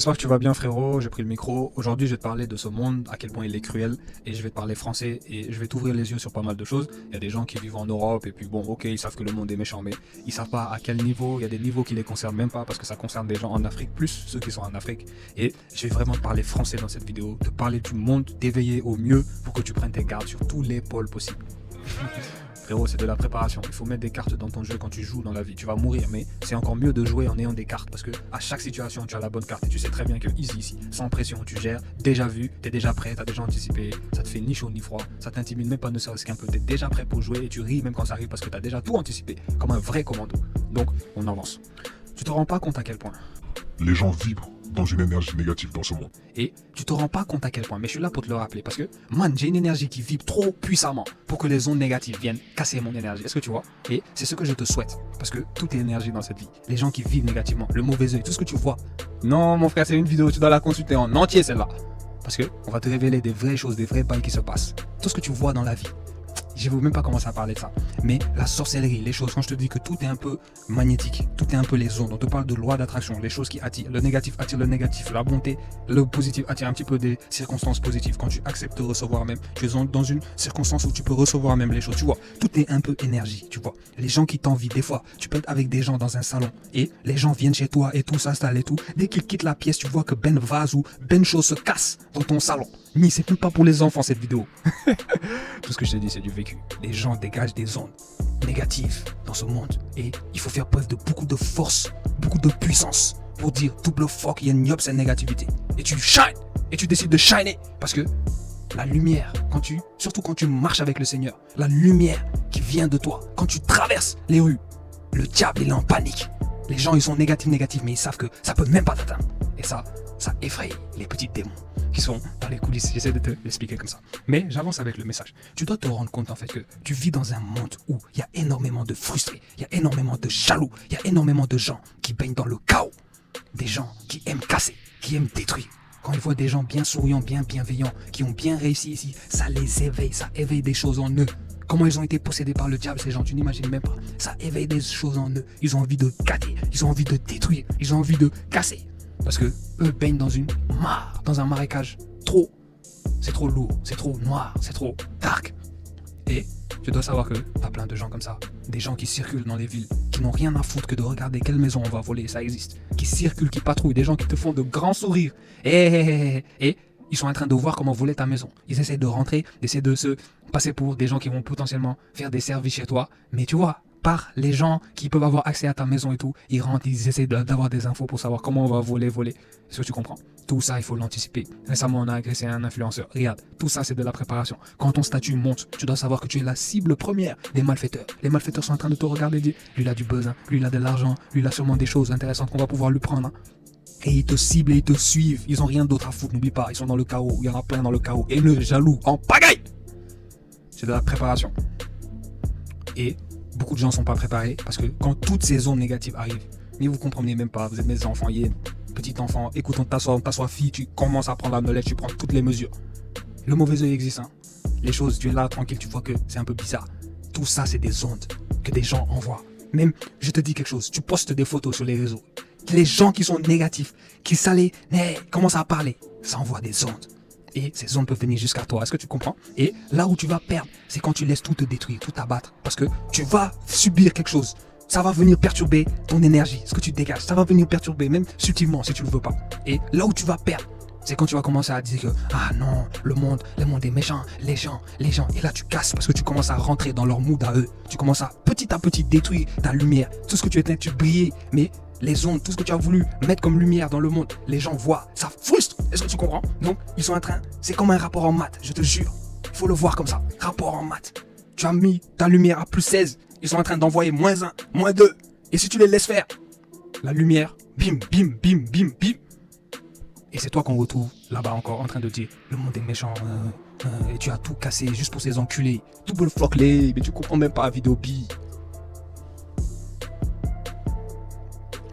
J'espère que tu vas bien frérot, j'ai pris le micro. Aujourd'hui je vais te parler de ce monde, à quel point il est cruel, et je vais te parler français, et je vais t'ouvrir les yeux sur pas mal de choses. Il y a des gens qui vivent en Europe, et puis bon ok, ils savent que le monde est méchant, mais ils savent pas à quel niveau. Il y a des niveaux qui les concernent même pas, parce que ça concerne des gens en Afrique, plus ceux qui sont en Afrique. Et je vais vraiment te parler français dans cette vidéo, te parler du monde, t'éveiller au mieux, pour que tu prennes tes gardes sur tous les pôles possibles. Frérot, c'est de la préparation. Il faut mettre des cartes dans ton jeu quand tu joues dans la vie. Tu vas mourir, mais c'est encore mieux de jouer en ayant des cartes. Parce que à chaque situation, tu as la bonne carte. Et tu sais très bien que easy ici, sans pression, tu gères, déjà vu, t'es déjà prêt, t'as déjà anticipé. Ça te fait ni chaud ni froid. Ça t'intimide même pas, ne serait-ce qu'un peu. T'es déjà prêt pour jouer et tu ris même quand ça arrive parce que t'as déjà tout anticipé. Comme un vrai commando. Donc, on avance. Tu te rends pas compte à quel point. Les gens vibrent dans une énergie négative dans ce monde. Et tu te rends pas compte à quel point, mais je suis là pour te le rappeler, parce que, man, j'ai une énergie qui vibre trop puissamment pour que les ondes négatives viennent casser mon énergie, est-ce que tu vois? Et c'est ce que je te souhaite, parce que tout est énergie dans cette vie. Les gens qui vivent négativement, le mauvais œil, tout ce que tu vois. Non, mon frère, c'est une vidéo, tu dois la consulter en entier, celle-là. Parce que on va te révéler des vraies choses, des vrais bails qui se passent. Tout ce que tu vois dans la vie. Je ne veux même pas commencer à parler de ça. Mais la sorcellerie, les choses, quand je te dis que tout est un peu magnétique, tout est un peu les ondes, on te parle de loi d'attraction, les choses qui attirent. Le négatif attire le négatif, la bonté, le positif attire un petit peu des circonstances positives. Quand tu acceptes de recevoir même, tu es dans une circonstance où tu peux recevoir même les choses. Tu vois, tout est un peu énergie, tu vois. Les gens qui t'envient, des fois, tu peux être avec des gens dans un salon et les gens viennent chez toi et tout, s'installent et tout. Dès qu'ils quittent la pièce, tu vois que ben vase ou ben chose se casse dans ton salon. Ni, c'est même pas pour les enfants cette vidéo. Tout ce que je te dis, c'est du vécu. Les gens dégagent des ondes négatives dans ce monde. Et il faut faire preuve de beaucoup de force, beaucoup de puissance pour dire double fuck, il y a une yob, c'est négativité. Et tu shine. Et tu décides de shiner. Parce que la lumière, surtout quand tu marches avec le Seigneur, la lumière qui vient de toi, quand tu traverses les rues, le diable, il est en panique. Les gens, ils sont négatifs, mais ils savent que ça peut même pas t'atteindre. Et ça effraie les petits démons qui sont dans les coulisses. J'essaie de te l'expliquer comme ça. Mais j'avance avec le message. Tu dois te rendre compte en fait que tu vis dans un monde où il y a énormément de frustrés, il y a énormément de jaloux, il y a énormément de gens qui baignent dans le chaos. Des gens qui aiment casser, qui aiment détruire. Quand ils voient des gens bien souriants, bien bienveillants, qui ont bien réussi ici, ça les éveille, ça éveille des choses en eux. Comment ils ont été possédés par le diable, ces gens, tu n'imagines même pas. Ça éveille des choses en eux. Ils ont envie de gâter, ils ont envie de détruire, ils ont envie de casser. Parce que eux baignent dans une mare, dans un marécage. C'est trop lourd, c'est trop noir, c'est trop dark. Et tu dois savoir que t'as plein de gens comme ça. Des gens qui circulent dans les villes, qui n'ont rien à foutre que de regarder quelle maison on va voler, ça existe. Qui circulent, qui patrouillent, des gens qui te font de grands sourires. Et ils sont en train de voir comment voler ta maison. Ils essaient de rentrer, d'essayer de se passer pour des gens qui vont potentiellement faire des services chez toi. Mais tu vois, par les gens qui peuvent avoir accès à ta maison et tout, ils rentrent, ils essaient d'avoir des infos pour savoir comment on va voler. Est-ce que tu comprends? Tout ça, il faut l'anticiper. Récemment, on a agressé un influenceur. Regarde, tout ça, c'est de la préparation. Quand ton statut monte, tu dois savoir que tu es la cible première des malfaiteurs. Les malfaiteurs sont en train de te regarder et dire, lui, il a du buzz, hein. Lui, il a de l'argent, lui, il a sûrement des choses intéressantes qu'on va pouvoir lui prendre. Hein. Et ils te ciblent et ils te suivent. Ils ont rien d'autre à foutre, n'oublie pas. Ils sont dans le chaos. Il y en a plein dans le chaos. Et le jaloux, en pagaille. C'est de la préparation. Et beaucoup de gens ne sont pas préparés parce que quand toutes ces ondes négatives arrivent, mais vous ne comprenez même pas, vous êtes mes enfants, petit enfant, écoute, on t'assoit fille, tu commences à prendre la knowledge, tu prends toutes les mesures. Le mauvais œil existe, hein. Les choses, tu es là, tranquille, tu vois que c'est un peu bizarre. Tout ça, c'est des ondes que des gens envoient. Même, je te dis quelque chose, tu postes des photos sur les réseaux. Les gens qui sont négatifs, qui commencent à parler, ça envoie des ondes. Et ces ondes peuvent venir jusqu'à toi, est-ce que tu comprends? Et là où tu vas perdre, c'est quand tu laisses tout te détruire, tout abattre. Parce que tu vas subir quelque chose. Ça va venir perturber ton énergie, ce que tu dégages. Ça va venir perturber, même subtilement, si tu ne le veux pas. Et là où tu vas perdre, c'est quand tu vas commencer à dire que ah non, le monde est méchant, les gens. Et là tu casses parce que tu commences à rentrer dans leur mood à eux. Tu commences à petit détruire ta lumière. Tout ce que tu étais, tu brillais, mais les ondes, tout ce que tu as voulu mettre comme lumière dans le monde, les gens voient, ça frustre. Est-ce que tu comprends? Donc, ils sont en train, c'est comme un rapport en maths, je te jure. Il faut le voir comme ça, rapport en maths. Tu as mis ta lumière à plus 16, ils sont en train d'envoyer -1, -2. Et si tu les laisses faire, la lumière, bim. Et c'est toi qu'on retrouve là-bas encore en train de dire, le monde est méchant, et tu as tout cassé juste pour ces enculés. Double floclé, mais tu comprends même pas la vidéo bi.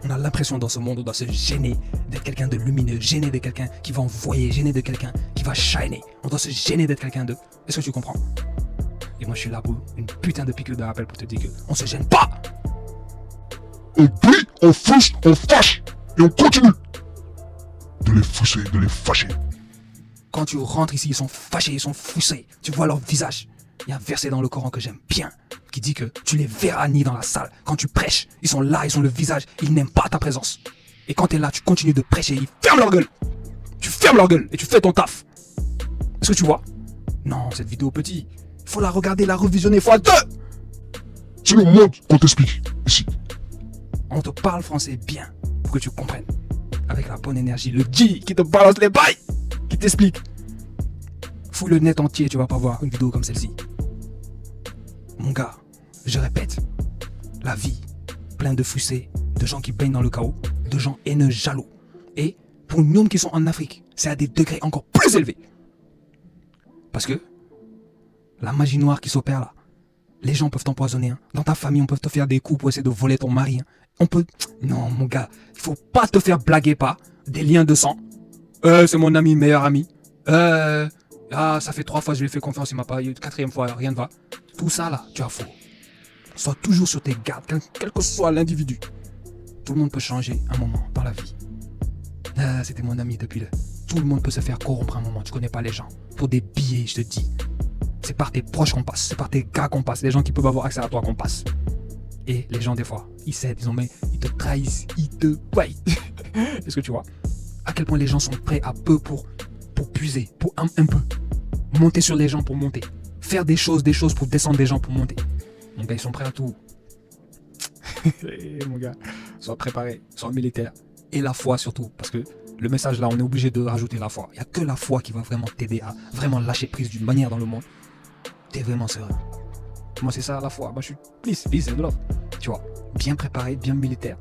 On a l'impression dans ce monde, on doit se gêner d'être quelqu'un de lumineux, gêner de quelqu'un qui va envoyer, gêner de quelqu'un qui va shiner. On doit se gêner d'être quelqu'un de... Est-ce que tu comprends? Et moi je suis là pour une putain de piqûre de rappel pour te dire qu'on se gêne pas. On brille, on frustre, on fâche et on continue. de les frustrer, de les fâcher. Quand tu rentres ici, ils sont fâchés, ils sont frustrés. Tu vois leur visage. Il y a un verset dans le Coran que j'aime bien, qui dit que tu les verras ni dans la salle. Quand tu prêches, ils sont là, ils ont le visage, ils n'aiment pas ta présence. Et quand tu es là, tu continues de prêcher, ils ferment leur gueule. Tu fermes leur gueule et tu fais ton taf. Est-ce que tu vois? Non, cette vidéo petit, il faut la regarder, la revisionner fois 2. C'est le monde qu'on t'explique ici. On te parle français bien pour que tu comprennes. Avec la bonne énergie, le G qui te balance les bails, qui t'explique. Fous le net entier, tu vas pas voir une vidéo comme celle-ci. Mon gars, je répète, la vie, plein de frustrés, de gens qui baignent dans le chaos, de gens haineux, jaloux. Et pour nous qui sont en Afrique, c'est à des degrés encore plus élevés. Parce que la magie noire qui s'opère là, les gens peuvent t'empoisonner. Hein. Dans ta famille, on peut te faire des coups pour essayer de voler ton mari. Hein. On peut... Non, mon gars, il faut pas te faire blaguer par des liens de sang. C'est mon ami, meilleur ami. Ça fait 3 fois que je lui ai fait confiance, il m'a pas eu. 4e fois, rien ne va. Tout ça là, tu as faux. Sois toujours sur tes gardes, quel que soit l'individu. Tout le monde peut changer un moment dans la vie. C'était mon ami depuis le... Tout le monde peut se faire corrompre un moment, tu connais pas les gens. Pour des billets, je te dis. C'est par tes proches qu'on passe, c'est par tes gars qu'on passe, les gens qui peuvent avoir accès à toi qu'on passe. Et les gens, des fois, ils cèdent, ils te trahissent, ils te... Ouais. Est-ce que tu vois? À quel point les gens sont prêts à peu pour puiser, pour un peu. Monter sur les gens pour monter. Faire des choses pour descendre des gens pour monter. Mon gars, ils sont prêts à tout. Mon gars, sois préparé, sois militaire. Et la foi surtout, parce que le message là, on est obligé de rajouter la foi. Il n'y a que la foi qui va vraiment t'aider à vraiment lâcher prise d'une manière dans le monde. T'es vraiment serein. Moi, c'est ça la foi. Moi, je suis peace and love. Tu vois, bien préparé, bien militaire.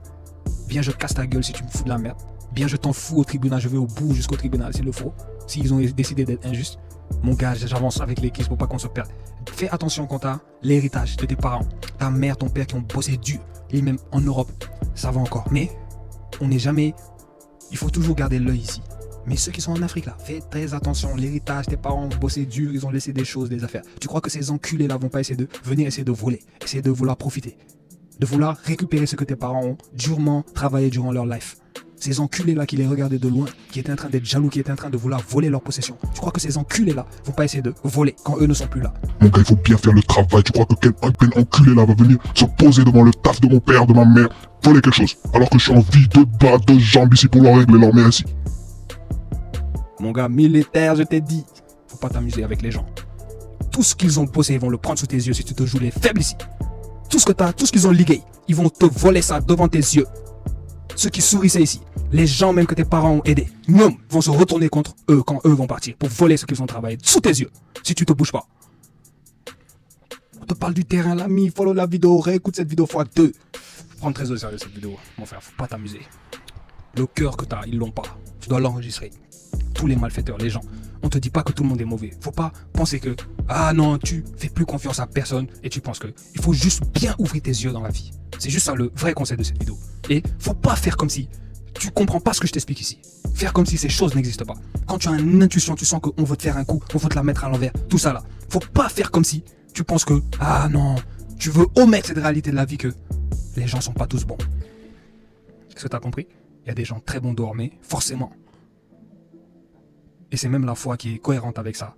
Bien, je casse ta gueule si tu me fous de la merde. Bien, je t'en fous au tribunal, je vais au bout jusqu'au tribunal s'il le faut. S'ils ont décidé d'être injustes. Mon gars, j'avance avec l'équipe pour pas qu'on se perde. Fais attention quand t'as l'héritage de tes parents, ta mère, ton père qui ont bossé dur. Et même en Europe, ça va encore. Mais on n'est jamais... Il faut toujours garder l'œil ici. Mais ceux qui sont en Afrique là, fais très attention. L'héritage, tes parents ont bossé dur, ils ont laissé des choses, des affaires. Tu crois que ces enculés là vont pas essayer de venir essayer de voler, essayer de vouloir profiter, de vouloir récupérer ce que tes parents ont durement travaillé durant leur life. Ces enculés là qui les regardaient de loin, qui étaient en train d'être jaloux, qui étaient en train de vouloir voler leur possession. Tu crois que ces enculés là vont pas essayer de voler quand eux ne sont plus là? Mon gars, il faut bien faire le travail. Tu crois que quel enculé là va venir se poser devant le taf de mon père, de ma mère, voler quelque chose, alors que je suis en vie de bas, de jambes ici pour leur régler leur mère ici. Mon gars, militaire, je t'ai dit, faut pas t'amuser avec les gens. Tout ce qu'ils ont posé, ils vont le prendre sous tes yeux si tu te joues les faibles ici. Tout ce que t'as, tout ce qu'ils ont ligué, ils vont te voler ça devant tes yeux. Ceux qui sourissaient ici, les gens même que tes parents ont aidés, vont se retourner contre eux quand eux vont partir pour voler ce qu'ils ont travaillé sous tes yeux, si tu te bouges pas. On te parle du terrain, l'ami, follow la vidéo, réécoute cette vidéo fois 2. Prends très au sérieux cette vidéo, mon frère, faut pas t'amuser. Le cœur que t'as, ils l'ont pas. Tu dois l'enregistrer. Tous les malfaiteurs, les gens, on te dit pas que tout le monde est mauvais. Faut pas penser que, ah non, tu fais plus confiance à personne et tu penses que il faut juste bien ouvrir tes yeux dans la vie. C'est juste ça le vrai conseil de cette vidéo. Et faut pas faire comme si tu comprends pas ce que je t'explique ici. Faire comme si ces choses n'existent pas. Quand tu as une intuition, tu sens qu'on veut te faire un coup, on veut te la mettre à l'envers, tout ça là. Faut pas faire comme si tu penses que, ah non, tu veux omettre cette réalité de la vie que les gens sont pas tous bons. Est-ce que tu as compris? Il y a des gens très bons dehors, mais forcément. Et c'est même la foi qui est cohérente avec ça.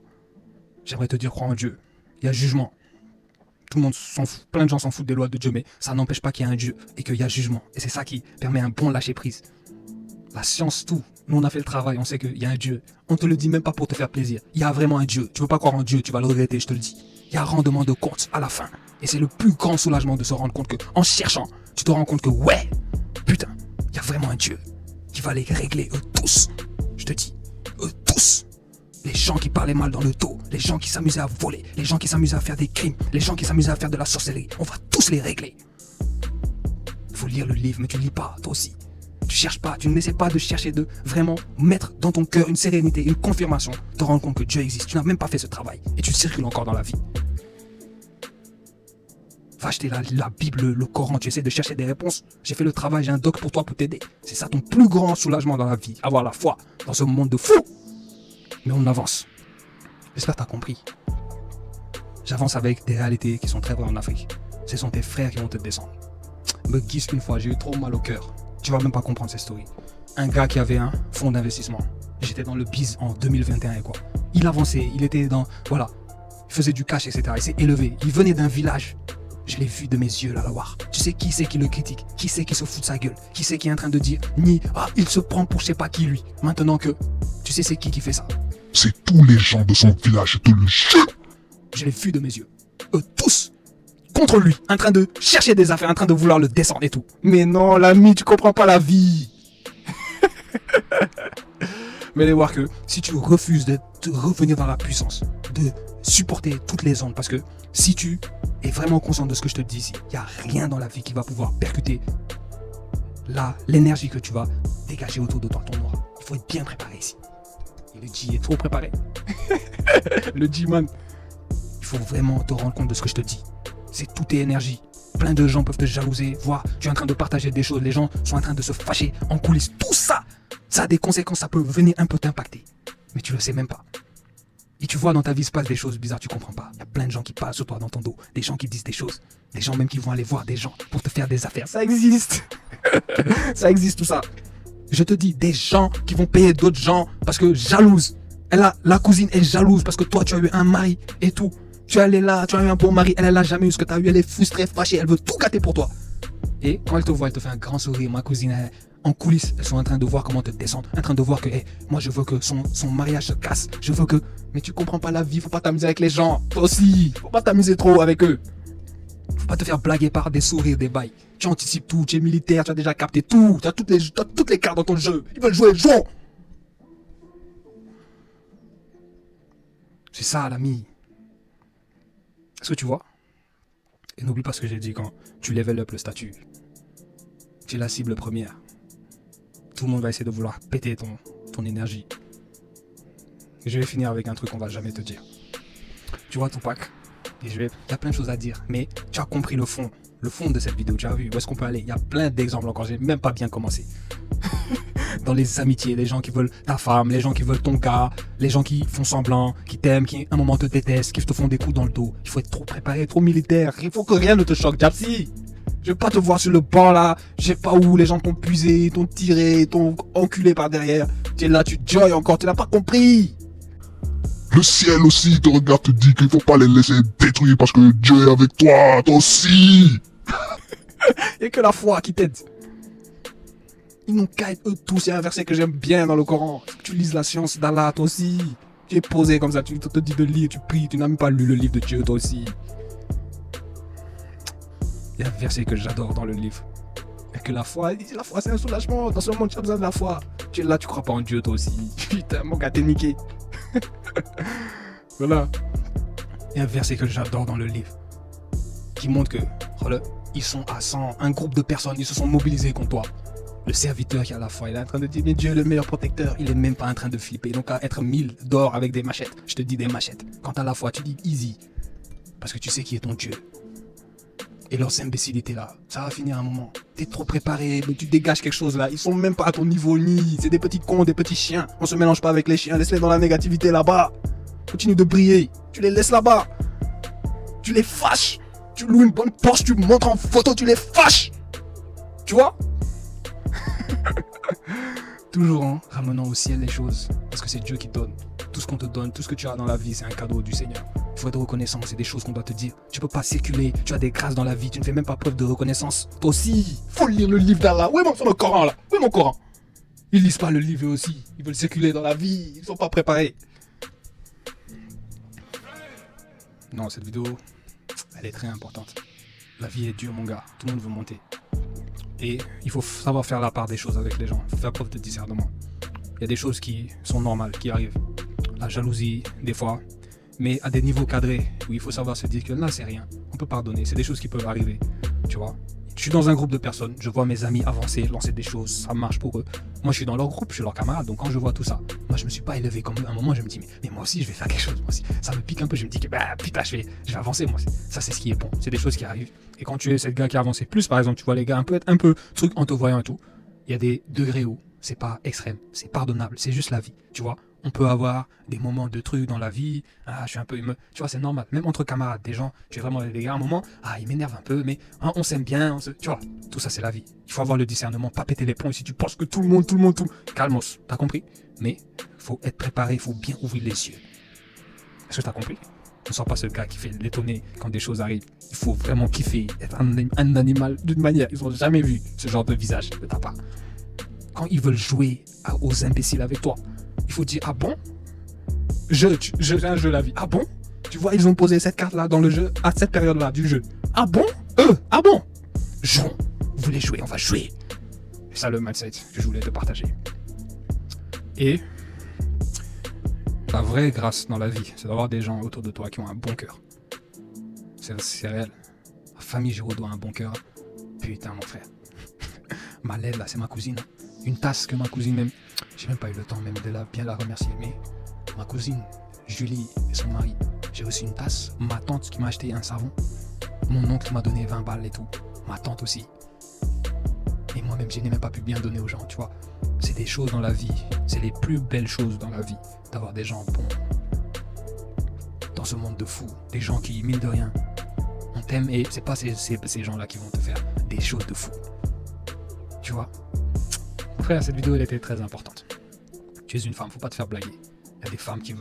J'aimerais te dire, crois en Dieu. Il y a jugement. Tout le monde s'en fout, plein de gens s'en foutent des lois de Dieu, mais ça n'empêche pas qu'il y a un Dieu et qu'il y a jugement. Et c'est ça qui permet un bon lâcher prise. La science, tout. Nous, on a fait le travail, on sait qu'il y a un Dieu. On te le dit même pas pour te faire plaisir. Il y a vraiment un Dieu. Tu veux pas croire en Dieu, tu vas le regretter, je te le dis. Il y a un rendement de compte à la fin. Et c'est le plus grand soulagement de se rendre compte que, en cherchant, tu te rends compte que, ouais, putain, il y a vraiment un Dieu qui va les régler eux tous. Je te dis, eux tous. Les gens qui parlaient mal dans le dos, les gens qui s'amusaient à voler, les gens qui s'amusaient à faire des crimes, les gens qui s'amusaient à faire de la sorcellerie, on va tous les régler. Il faut lire le livre, mais tu lis pas, toi aussi. Tu cherches pas, tu n'essaies pas de chercher de vraiment mettre dans ton cœur une sérénité, une confirmation, te rendre compte que Dieu existe. Tu n'as même pas fait ce travail et tu circules encore dans la vie. Va acheter la Bible, le Coran, tu essaies de chercher des réponses. J'ai fait le travail, j'ai un doc pour toi pour t'aider. C'est ça ton plus grand soulagement dans la vie, avoir la foi dans ce monde de fou. Mais on avance. J'espère que tu as compris. J'avance avec des réalités qui sont très vraies en Afrique. Ce sont tes frères qui vont te descendre. Me guise qu'une fois, j'ai eu trop mal au cœur. Tu vas même pas comprendre cette story. un gars qui avait un fonds d'investissement. J'étais dans le biz en 2021 et quoi. Il avançait, il était dans... Voilà. Il faisait du cash, etc. Il s'est élevé. Il venait d'un village. Je l'ai vu de mes yeux là, voir. Tu sais qui c'est qui le critique? Qui c'est qui se fout de sa gueule? Qui c'est qui est en train de dire ni il se prend pour je sais pas qui lui. Maintenant que tu sais c'est qui fait ça? C'est tous les gens de son village, je te le jure. Je l'ai vu de mes yeux. Eux tous contre lui, en train de chercher des affaires, en train de vouloir le descendre et tout. Mais non, l'ami, tu comprends pas la vie. Mais allez voir que si tu refuses de revenir dans la puissance, de supporter toutes les ondes, parce que si tu es vraiment conscient de ce que je te dis ici, il n'y a rien dans la vie qui va pouvoir percuter l'énergie que tu vas dégager autour de toi, ton aura. Il faut être bien préparé ici. Et le G est trop préparé. Le G, man. Il faut vraiment te rendre compte de ce que je te dis. C'est tout est énergie. Plein de gens peuvent te jalouser, voir tu es en train de partager des choses, les gens sont en train de se fâcher en coulisses. Tout ça, ça a des conséquences, ça peut venir un peu t'impacter. Mais tu le sais même pas. Et tu vois dans ta vie se passe des choses bizarres, tu comprends pas. Il y a plein de gens qui parlent sur toi dans ton dos, des gens qui disent des choses, des gens même qui vont aller voir des gens pour te faire des affaires. Ça existe. Ça existe tout ça. Je te dis, des gens qui vont payer d'autres gens parce que jalouse. La cousine est jalouse parce que toi tu as eu un mari et tout. Tu es allé là, tu as eu un bon mari, elle a jamais eu ce que tu as eu, elle est frustrée, fâchée, elle veut tout gâter pour toi. Et quand elle te voit, elle te fait un grand sourire. Ma cousine, en coulisses, elles sont en train de voir comment te descendre, en train de voir que moi je veux que son mariage se casse, je veux que... Mais tu comprends pas la vie, faut pas t'amuser avec les gens, toi aussi, faut pas t'amuser trop avec eux. Faut pas te faire blaguer par des sourires, des bails. Tu anticipes tout, tu es militaire, tu as déjà capté tout, tu as toutes les cartes dans ton jeu, ils veulent jouer, jouons. C'est ça l'ami. Est-ce que tu vois? Et n'oublie pas ce que j'ai dit quand tu level up le statut. Tu es la cible première. Tout le monde va essayer de vouloir péter ton énergie. Et je vais finir avec un truc qu'on va jamais te dire. Tu vois Tupac, il y a plein de choses à dire, mais tu as compris le fond de cette vidéo, tu as vu où est-ce qu'on peut aller. Il y a plein d'exemples encore, j'ai même pas bien commencé. Dans les amitiés, les gens qui veulent ta femme, les gens qui veulent ton gars, les gens qui font semblant, qui t'aiment, qui à un moment te détestent, qui te font des coups dans le dos. Il faut être trop préparé, trop militaire. Il faut que rien ne te choque, Japsi. Je veux pas te voir sur le banc là, je sais pas où, les gens t'ont puisé, t'ont tiré, t'ont enculé par derrière. Tu es là, tu joy encore, tu n'as pas compris. Le ciel aussi te regarde, te dit qu'il faut pas les laisser détruire parce que Dieu est avec toi, toi aussi. Il n'y a que la foi qui t'aide. Ils n'ont qu'à être eux tous. Il y a un verset que j'aime bien dans le Coran. Tu lises la science d'Allah, toi aussi. Tu es posé comme ça, tu te dis de lire, tu pries, tu n'as même pas lu le livre de Dieu, toi aussi. Il y a un verset que j'adore dans le livre. Et que la foi c'est un soulagement. Dans ce monde, tu as besoin de la foi. Tu es là, tu crois pas en Dieu, toi aussi. Putain, mon gars, t'es niqué. Voilà. Il y a un verset que j'adore dans le livre. Qui montre que, regarde, ils sont à 100, un groupe de personnes, ils se sont mobilisés contre toi. Le serviteur qui a la foi, il est en train de dire, mais Dieu est le meilleur protecteur. Il est même pas en train de flipper. Donc à être 1000 d'or avec des machettes. Je te dis des machettes. Quant à la foi, tu dis easy. Parce que tu sais qui est ton Dieu. Et leurs imbécilités là, ça va finir un moment. T'es trop préparé, mais tu dégages quelque chose là. Ils sont même pas à ton niveau ni. C'est des petits cons, des petits chiens. On se mélange pas avec les chiens. Laisse-les dans la négativité là-bas. Continue de briller. Tu les laisses là-bas. Tu les fâches. Tu loues une bonne Porsche, tu montres en photo, tu les fâches. Tu vois? Toujours en ramenant au ciel les choses. Parce que c'est Dieu qui donne. Tout ce qu'on te donne, tout ce que tu as dans la vie, c'est un cadeau du Seigneur. Il faut être reconnaissant, c'est des choses qu'on doit te dire. Tu peux pas circuler, tu as des grâces dans la vie, tu ne fais même pas preuve de reconnaissance. Toi aussi, faut lire le livre d'Allah. Où est le Coran là? Où est mon Coran? Ils lisent pas le livre eux aussi. Ils veulent circuler dans la vie, ils sont pas préparés. Non, cette vidéo, elle est très importante. La vie est dure, mon gars. Tout le monde veut monter. Et il faut savoir faire la part des choses avec les gens. Il faut faire preuve de discernement. Il y a des choses qui sont normales, qui arrivent. La jalousie, des fois. Mais à des niveaux cadrés, où il faut savoir se dire que là, c'est rien. On peut pardonner. C'est des choses qui peuvent arriver. Tu vois? Je suis dans un groupe de personnes. Je vois mes amis avancer, lancer des choses. Ça marche pour eux. Moi, je suis dans leur groupe. Je suis leur camarade. Donc, quand je vois tout ça, moi, je me suis pas élevé comme eux. À un moment, je me dis, mais moi aussi, je vais faire quelque chose. Moi aussi. Ça me pique un peu. Je me dis que, putain, je vais avancer. Moi, ça, c'est ce qui est bon. C'est des choses qui arrivent. Et quand tu es cette gars qui a avancé plus, par exemple, tu vois les gars un peu truc en te voyant et tout. Il y a des degrés où c'est pas extrême. C'est pardonnable. C'est juste la vie. Tu vois? On peut avoir des moments de trucs dans la vie. Ah, je suis un peu émeu. Tu vois, c'est normal. Même entre camarades, des gens, tu es vraiment des gars, à un moment, ah, il m'énerve un peu, mais hein, on s'aime bien. Tu vois, tout ça, c'est la vie. Il faut avoir le discernement, pas péter les plombs. Si tu penses que tout le monde. Calmos, t'as compris? Mais il faut être préparé, il faut bien ouvrir les yeux. Est-ce que t'as compris? Ne sois pas ce gars qui fait l'étonner quand des choses arrivent. Il faut vraiment kiffer, être un animal d'une manière. Ils n'ont jamais vu ce genre de visage de ta part. Quand ils veulent jouer aux imbéciles avec toi, il faut dire, ah bon? J'ai un jeu la vie. Ah bon? Tu vois, ils ont posé cette carte-là dans le jeu, à cette période-là du jeu. Ah bon? Ah bon? Jouons. Vous voulez jouer? On va jouer. C'est ça le mindset que je voulais te partager. Et la vraie grâce dans la vie, c'est d'avoir des gens autour de toi qui ont un bon cœur. C'est réel. Ma famille Giraudot a un bon cœur. Putain, mon frère. Ma laide, là, c'est ma cousine. Une tasse que ma cousine même. J'ai même pas eu le temps même de bien la remercier. Mais ma cousine, Julie et son mari, j'ai reçu une tasse. Ma tante qui m'a acheté un savon. Mon oncle m'a donné 20 balles et tout. Ma tante aussi. Et moi-même, je n'ai même pas pu bien donner aux gens, tu vois. C'est des choses dans la vie. C'est les plus belles choses dans la vie. D'avoir des gens bons. Dans ce monde de fous. Des gens qui, mine de rien, on t'aime et c'est pas ces gens-là qui vont te faire des choses de fous. Tu vois? Mon frère, cette vidéo, elle était très importante. Tu es une femme, faut pas te faire blaguer. Il y a des femmes qui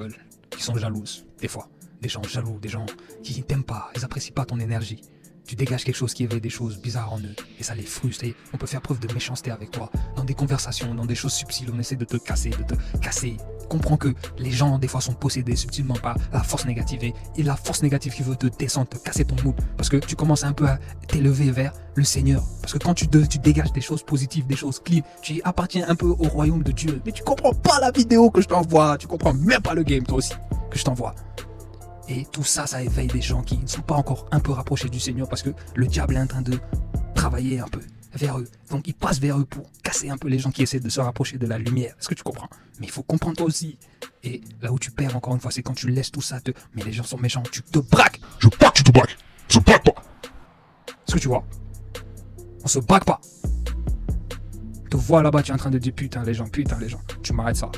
sont jalouses, des fois. Des gens jaloux, des gens qui t'aiment pas, ils apprécient pas ton énergie. Tu dégages quelque chose qui éveille des choses bizarres en eux et ça les frustre et on peut faire preuve de méchanceté avec toi. Dans des conversations, dans des choses subtiles, on essaie de te casser, Comprends que les gens des fois sont possédés subtilement par la force négative et la force négative qui veut te descendre, te casser ton mood parce que tu commences un peu à t'élever vers le Seigneur. Parce que quand tu dégages des choses positives, des choses clean, tu appartiens un peu au royaume de Dieu. Mais tu comprends pas la vidéo que je t'envoie, tu comprends même pas le game toi aussi que je t'envoie. Et tout ça, ça éveille des gens qui ne sont pas encore un peu rapprochés du Seigneur parce que le diable est en train de travailler un peu vers eux. Donc il passe vers eux pour casser un peu les gens qui essaient de se rapprocher de la lumière. Est-ce que tu comprends? Mais il faut comprendre toi aussi. Et là où tu perds encore une fois, c'est quand tu laisses tout ça Mais les gens sont méchants, tu te braques. Je braque, tu te braques. On se braque pas. Est-ce que tu vois? On se braque pas. Tu te vois là-bas, tu es en train de dire putain les gens. Tu m'arrêtes ça.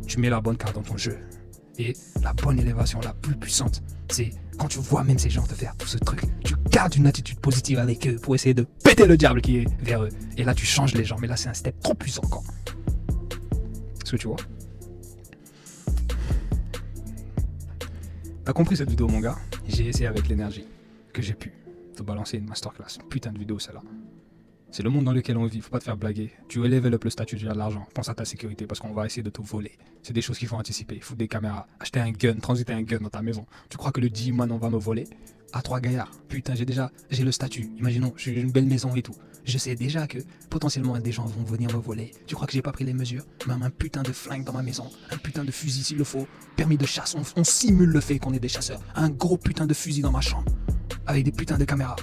Tu mets la bonne carte dans ton jeu. Et la bonne élévation, la plus puissante, c'est quand tu vois même ces gens te faire tout ce truc, tu gardes une attitude positive avec eux pour essayer de péter le diable qui est vers eux. Et là, tu changes les gens, mais là, c'est un step trop puissant encore. Est-ce que tu vois? T'as compris cette vidéo, mon gars? J'ai essayé avec l'énergie que j'ai pu te balancer une masterclass. Putain de vidéo, celle-là. C'est le monde dans lequel on vit, faut pas te faire blaguer. Tu veux level up le statut, tu as de l'argent. Pense à ta sécurité parce qu'on va essayer de te voler. C'est des choses qu'il faut anticiper. Foutre des caméras, acheter un gun, transiter un gun dans ta maison. Tu crois que le G-Man, on va me voler? À 3 gaillards. Putain, j'ai le statut. Imaginons, j'ai une belle maison et tout. Je sais déjà que potentiellement des gens vont venir me voler. Tu crois que j'ai pas pris les mesures? Même un putain de flingue dans ma maison, un putain de fusil s'il le faut. Permis de chasse, on simule le fait qu'on est des chasseurs. Un gros putain de fusil dans ma chambre. Avec des putains de caméras.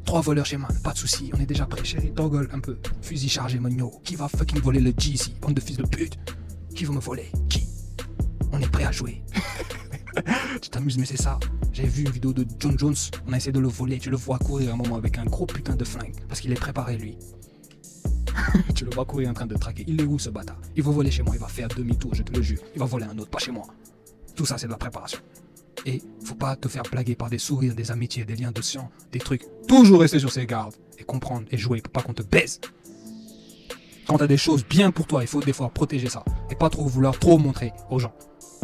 3 voleurs chez Man, pas de soucis, on est déjà prêt, chérie, toggle un peu. Fusil chargé, monio. Qui va fucking voler le G ici? Bande de fils de pute. Qui veut me voler? Qui? On est prêt à jouer. Tu t'amuses, mais c'est ça. J'avais vu une vidéo de John Jones, on a essayé de le voler, tu le vois courir un moment avec un gros putain de flingue. Parce qu'il est préparé, lui. Tu le vois courir en train de traquer. Il est où ce bâtard? Il va voler chez moi, il va faire demi-tour, je te le jure. Il va voler un autre, pas chez moi. Tout ça, c'est de la préparation. Et faut pas te faire blaguer par des sourires, des amitiés, des liens de sang, des trucs. Toujours rester sur ses gardes et comprendre et jouer pour pas qu'on te baise. Quand t'as des choses bien pour toi, il faut des fois protéger ça et pas trop vouloir trop montrer aux gens.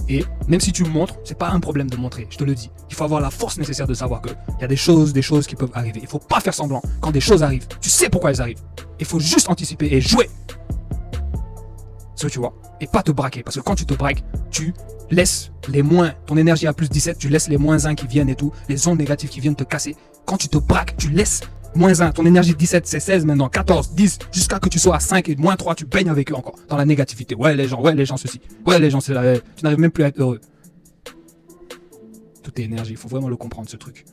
Et même si tu montres, c'est pas un problème de montrer, je te le dis. Il faut avoir la force nécessaire de savoir que il y a des choses qui peuvent arriver. Il faut pas faire semblant. Quand des choses arrivent, tu sais pourquoi elles arrivent. Il faut juste anticiper et jouer. Ce que tu vois. Et pas te braquer. Parce que quand tu te braques, tu laisses les moins, ton énergie à plus 17, tu laisses les moins 1 qui viennent et tout, les ondes négatives qui viennent te casser. Quand tu te braques, tu laisses moins 1, ton énergie 17, c'est 16 maintenant, 14, 10, jusqu'à que tu sois à 5 et moins 3, tu baignes avec eux encore, dans la négativité. Ouais les gens ceci, ouais les gens c'est là, tu n'arrives même plus à être heureux. Tout est énergie, il faut vraiment le comprendre ce truc.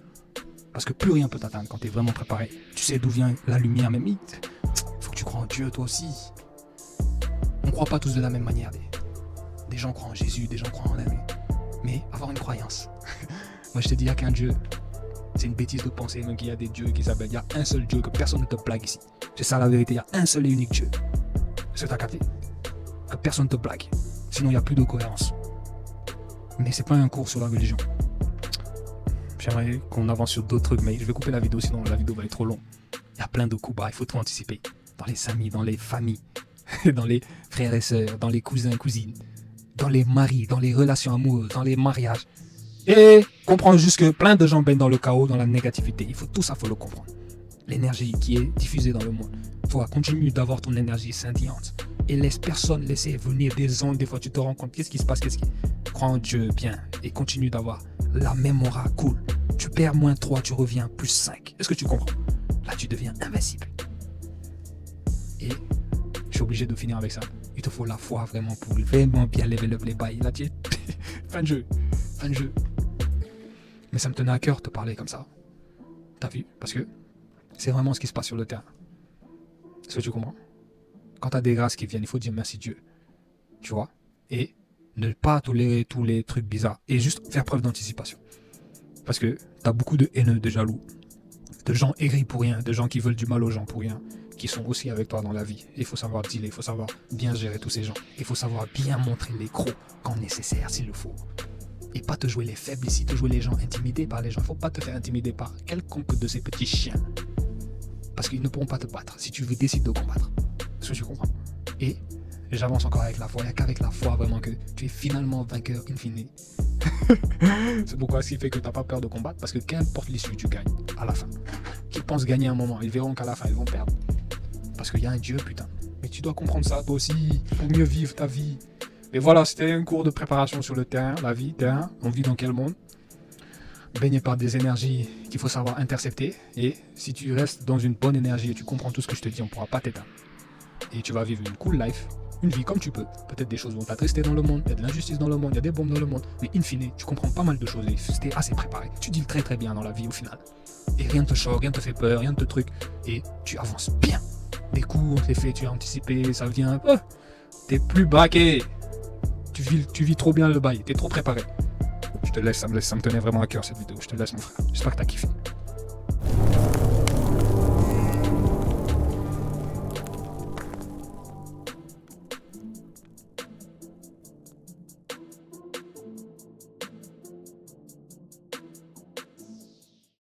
Parce que plus rien peut t'atteindre quand tu es vraiment préparé. Tu sais d'où vient la lumière, même il faut que tu crois en Dieu toi aussi. On ne croit pas tous de la même manière. Des gens croient en Jésus, des gens croient en l'âme. Mais avoir une croyance. Moi je te dis, il n'y a qu'un Dieu. C'est une bêtise de penser qu'il y a des dieux qui s'appellent. Il y a un seul Dieu, que personne ne te blague ici. C'est ça la vérité, il y a un seul et unique Dieu. Est-ce que tu as capté? Que personne ne te blague. Sinon il n'y a plus de cohérence. Mais c'est pas un cours sur la religion. J'aimerais qu'on avance sur d'autres trucs, mais je vais couper la vidéo, sinon la vidéo va être trop longue. Il y a plein de coups bas, il faut tout anticiper. Dans les amis, dans les familles, dans les frères et sœurs, dans les cousins et cousines, dans les maris, dans les relations amoureuses, dans les mariages. Et comprendre juste que plein de gens baignent dans le chaos, dans la négativité. Il faut tout ça, il faut le comprendre. L'énergie qui est diffusée dans le monde. Il faut continuer d'avoir ton énergie scintillante. Et laisse personne laisser venir des ondes. Des fois, tu te rends compte, qu'est-ce qui se passe, Crois en Dieu bien et continue d'avoir la même aura cool. Tu perds moins 3, tu reviens plus 5. Est-ce que tu comprends? Là, tu deviens invincible. Et je suis obligé de finir avec ça. Il te faut la foi vraiment pour vraiment bien lever up les bails. Là, tu es fin de jeu. Fin de jeu. Mais ça me tenait à cœur de te parler comme ça. T'as vu? Parce que c'est vraiment ce qui se passe sur le terrain. Est-ce que tu comprends? Quand t'as des grâces qui viennent, il faut dire merci Dieu. Tu vois? Et ne pas tolérer tous les trucs bizarres. Et juste faire preuve d'anticipation. Parce que t'as beaucoup de haineux, de jaloux, de gens aigris pour rien, de gens qui veulent du mal aux gens pour rien, qui sont aussi avec toi dans la vie. Il faut savoir dealer, il faut savoir bien gérer tous ces gens. Il faut savoir bien montrer les crocs quand nécessaire, s'il le faut. Et pas te jouer les faibles ici, te jouer les gens intimidés par les gens. Il ne faut pas te faire intimider par quelconque de ces petits chiens. Parce qu'ils ne pourront pas te battre si tu décides de combattre. Est-ce que tu comprends? Et j'avance encore avec la foi. Il n'y a qu'avec la foi vraiment que tu es finalement vainqueur in fine. C'est pourquoi ce qui fait que tu n'as pas peur de combattre. Parce que qu'importe l'issue, tu gagnes à la fin. Qui pensent gagner un moment, ils verront qu'à la fin, ils vont perdre. Parce qu'il y a un Dieu, putain. Mais tu dois comprendre ça, toi aussi, pour mieux vivre ta vie. Mais voilà, c'était un cours de préparation sur le terrain, la vie, terrain. On vit dans quel monde? Baigné par des énergies qu'il faut savoir intercepter. Et si tu restes dans une bonne énergie et tu comprends tout ce que je te dis, on ne pourra pas t'éteindre. Et tu vas vivre une cool life, une vie comme tu peux. Peut-être des choses vont t'attrister dans le monde, il y a de l'injustice dans le monde, il y a des bombes dans le monde. Mais in fine, tu comprends pas mal de choses et c'était assez préparé. Tu deals très très bien dans la vie au final. Et rien ne te choque, rien ne te fait peur, rien ne te truc. Et tu avances bien. Des coups, on te les fait, tu as anticipé, ça vient. Oh, t'es plus braqué. Tu vis trop bien le bail, t'es trop préparé. Je te laisse, ça me tenait vraiment à cœur cette vidéo. Je te laisse mon frère. J'espère que t'as kiffé.